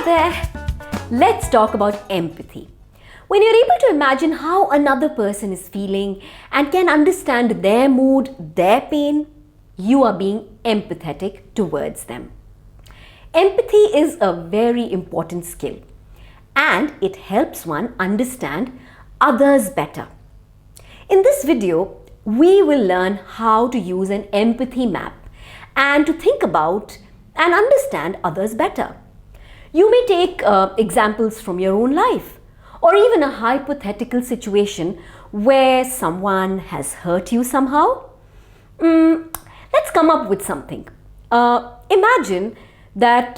there! Let's talk about empathy. When you're able to imagine how another person is feeling and can understand their mood, their pain, you are being empathetic towards them. Empathy is a very important skill and it helps one understand others better. In this video, we will learn how to use an empathy map and to think about and understand others better. You may take examples from your own life or even a hypothetical situation where someone has hurt you somehow. Let's come up with something. Imagine that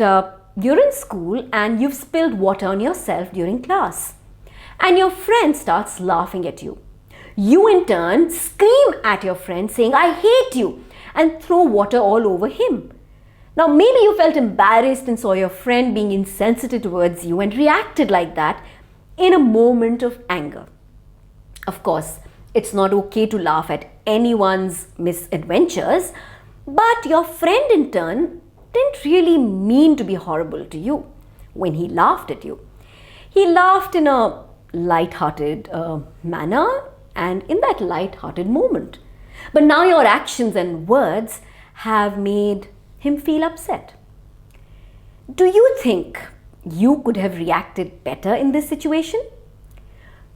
you're in school and you've spilled water on yourself during class and your friend starts laughing at you. You in turn scream at your friend saying, "I hate you," and throw water all over him. Now maybe you felt embarrassed and saw your friend being insensitive towards you and reacted like that in a moment of anger. Of course, it's not okay to laugh at anyone's misadventures, but your friend in turn didn't really mean to be horrible to you when he laughed at you. He laughed in a light-hearted manner and in that light-hearted moment. But now your actions and words have made him feel upset. Do you think you could have reacted better in this situation?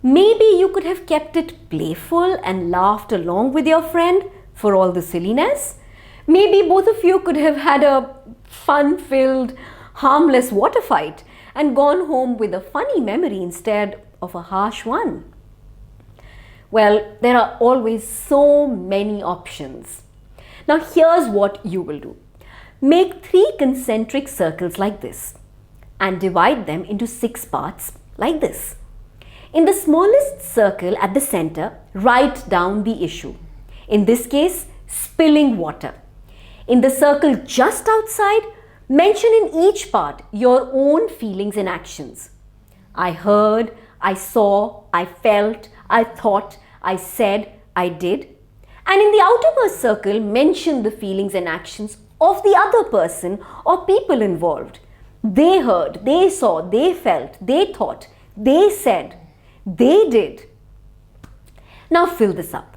Maybe you could have kept it playful and laughed along with your friend for all the silliness. Maybe both of you could have had a fun-filled, harmless water fight and gone home with a funny memory instead of a harsh one. Well, there are always so many options. Now here's what you will do. Make 3 concentric circles like this and divide them into 6 parts like this. In the smallest circle at the center, write down the issue. In this case, spilling water. In the circle just outside, mention in each part your own feelings and actions. I heard, I saw, I felt, I thought, I said, I did. And in the outermost circle, mention the feelings and actions of the other person or people involved. They heard, they saw, they felt, they thought, they said, they did. Now fill this up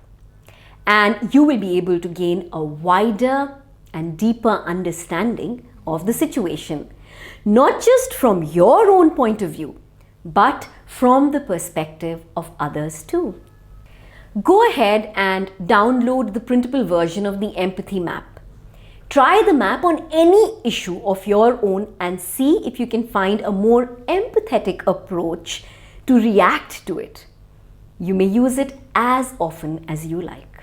and you will be able to gain a wider and deeper understanding of the situation, not just from your own point of view, but from the perspective of others too. Go ahead and download the printable version of the empathy map. Try the map on any issue of your own and see if you can find a more empathetic approach to react to it. You may use it as often as you like.